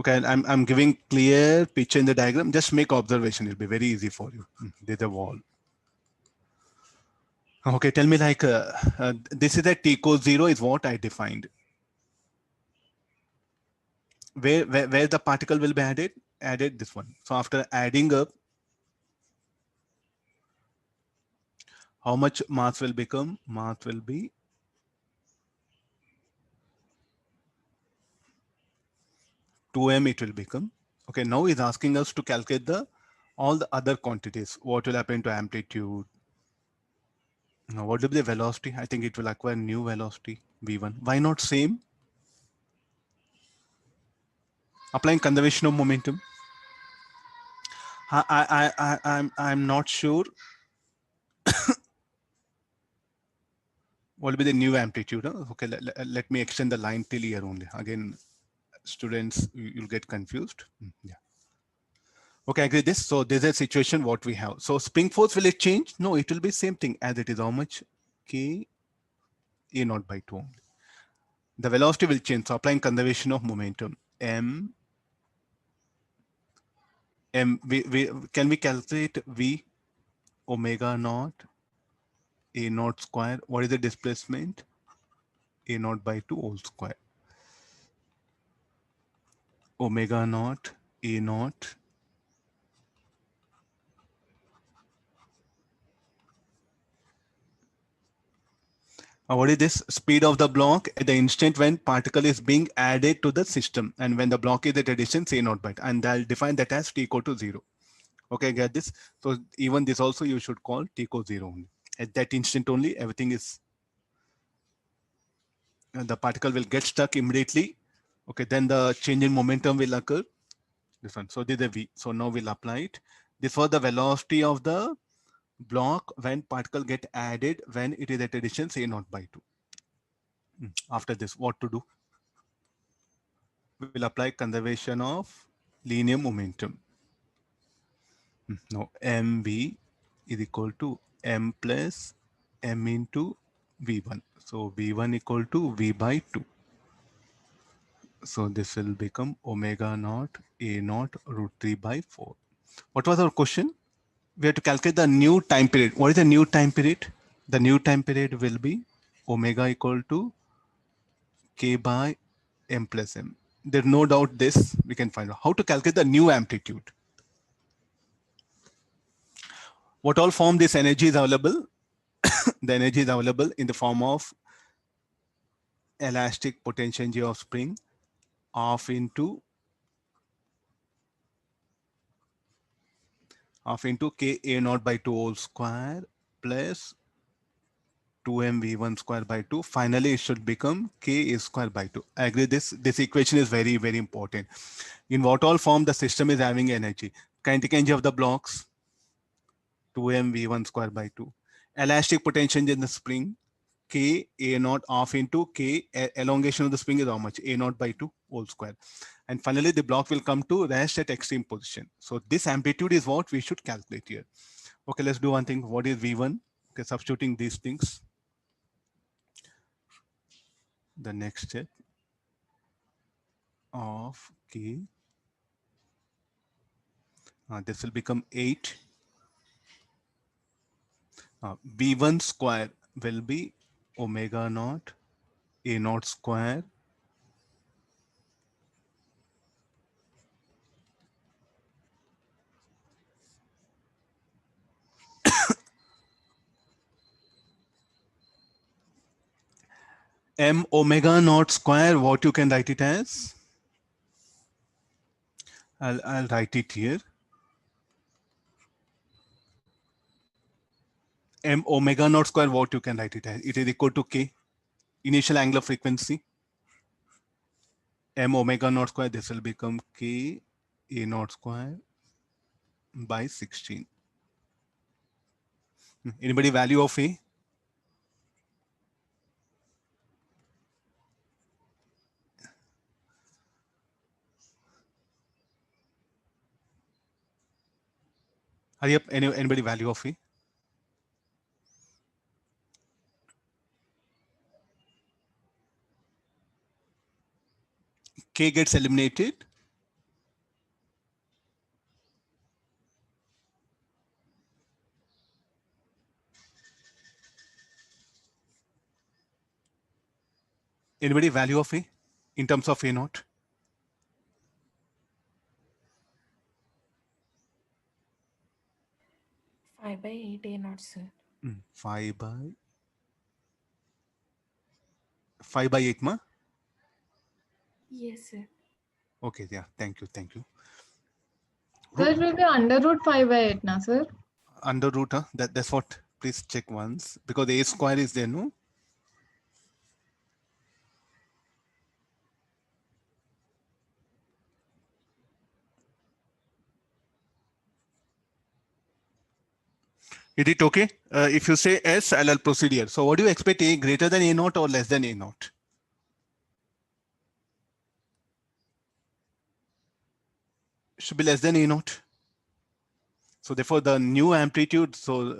Okay, I'm giving clear picture in the diagram. Just make observation. It'll be very easy for you. There's a wall. Okay, tell me like this is a T code 0 is what I defined. Where the particle will be added? Added this one. So after adding up, how much mass will become? Mass will be 2m. It will become. Okay, now he's asking us to calculate all the other quantities. What will happen to amplitude? Now, what will be the velocity? I think it will acquire new velocity v1. Why not same? Applying conservation of momentum. I'm not sure what will be the new amplitude. Huh? Okay, let me extend the line till here only. Again, students, you'll get confused. Yeah. Okay, I agree this. So there's a situation what we have. So spring force, will it change? No, it will be same thing as it is. How much? K A naught by 2 only. The velocity will change. So applying conservation of momentum. Can we calculate V omega naught A naught square? What is the displacement? A naught by 2 whole square. Omega naught A naught what is this? Speed of the block at the instant when particle is being added to the system, and when the block is at a distance A naught by 2, and I'll define that as T equal to 0. Okay, get this? So even this also you should call T equal 0 only. At that instant only, everything is, the particle will get stuck immediately. Okay, then the change in momentum will occur. This one. So this is the V. So now we'll apply it. This was the velocity of the block when particle get added when it is at a distance A naught by 2. After this, what to do? We'll apply conservation of linear momentum. Now mv is equal to m plus m into v1. So v1 equal to v by 2. So this will become omega naught a naught root 3 by 4. What was our question? We have to calculate the new time period. What is the new time period? The new time period will be omega equal to k by m plus m. There's no doubt this we can find out. How to calculate the new amplitude? What all form this energy is available? The energy is available in the form of elastic potential energy of spring half into k a naught by 2 whole square plus 2m v1 square by 2. Finally, it should become k a square by 2. I agree this equation is very, very important. In what all form the system is having energy? Kinetic energy of the blocks, 2m v1 square by 2. Elastic potential in the spring, k a naught half into k elongation of the spring is how much? A naught by 2 whole square. And finally, the block will come to rest at extreme position. So this amplitude is what we should calculate here. Okay, let's do one thing. What is V1? Okay, substituting these things. The next step of k, this will become 8. V1 square will be omega naught A naught square m omega naught square, what you can write it as? I'll write it here. M omega naught square, what you can write it as? It is equal to k, initial angular frequency. M omega naught square, this will become k A naught square by 16. Anybody value of A? Hurry up, anybody value of A? K gets eliminated. Anybody value of A in terms of A naught? 5/8 A naught, sir. 5 by 5 by 8 ma? Yes, sir. Okay, yeah, thank you, thank you. So it will be under root 5 by 8 now, sir. Under root, huh? That's what, please check once, because A square is there, no? Is it okay? If you say S, I'll proceed here. So what do you expect, A greater than A naught or less than A naught? Should be less than A naught. So therefore the new amplitude, so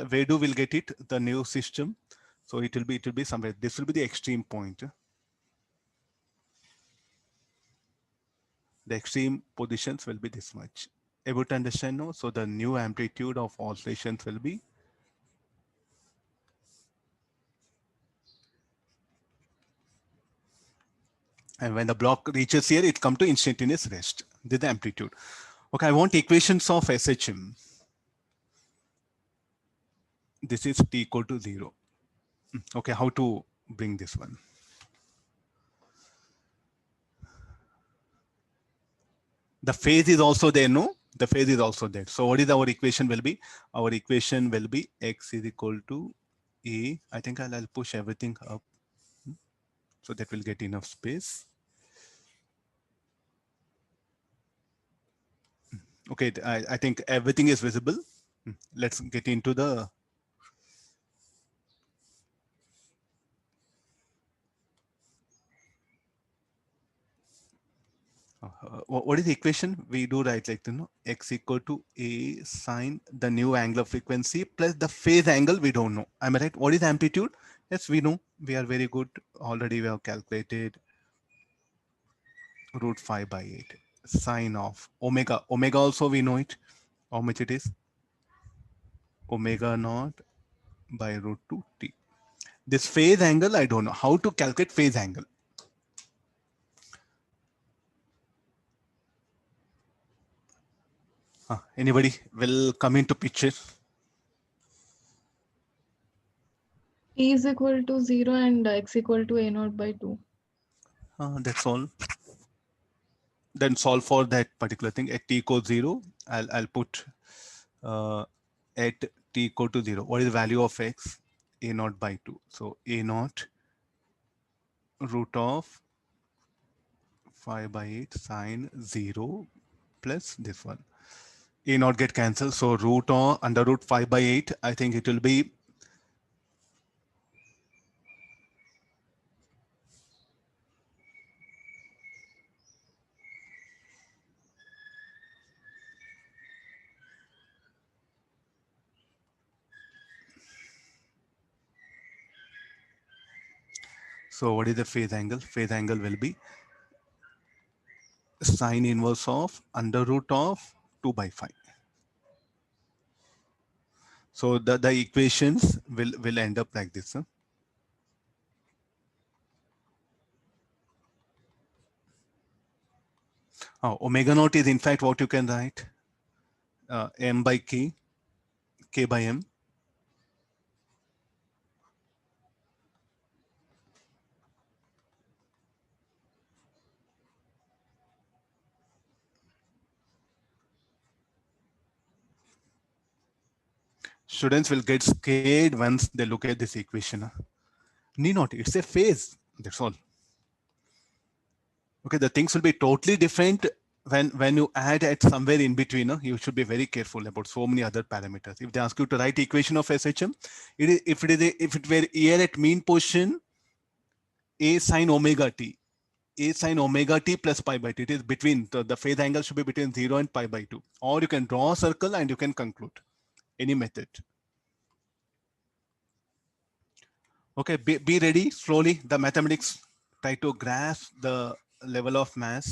where do we'll get it? The new system. So it will be somewhere. This will be the extreme point. The extreme positions will be this much. Able to understand now? So the new amplitude of oscillations will be, and when the block reaches here, it come to instantaneous rest. This is the amplitude. Okay, I want equations of SHM. This is t equal to 0. Okay, how to bring this one? The phase is also there, no? The phase is also there. So what is our equation will be? Our equation will be x is equal to A. I think I'll push everything up so that we'll get enough space. Okay, I think everything is visible. Let's get into the what is the equation? We do write like, x equal to A sine the new angular frequency plus the phase angle we don't know. Am I right? What is amplitude? Yes, we know. We are very good. Already we have calculated root 5 by 8 sine of omega. Omega also we know it. How much it is? Omega naught by root 2 t. This phase angle, I don't know. How to calculate phase angle? Anybody will come into picture? T is equal to 0 and x equal to a naught by 2. That's all. Then solve for that particular thing at t equals 0. I'll put at t equal to 0. What is the value of x? A naught by 2. So a naught root of 5 by 8 sine 0 plus this one. A naught get cancelled. So root or under root 5 by 8, I think it will be, so what is the phase angle? Phase angle will be sine inverse of under root of 2 by 5. So the equations will end up like this. Huh? Omega naught is in fact what you can write m by k, k by m. Students will get scared once they look at this equation. Need not, it's a phase. That's all. Okay, the things will be totally different when you add at somewhere in between. You should be very careful about so many other parameters. If they ask you to write equation of SHM, if it were here at mean position, a sine omega t, a sine omega t plus pi by t. It is between, the phase angle should be between 0 and pi by 2. Or you can draw a circle and you can conclude any method. Okay, be ready slowly. The mathematics try to grasp the level of mass.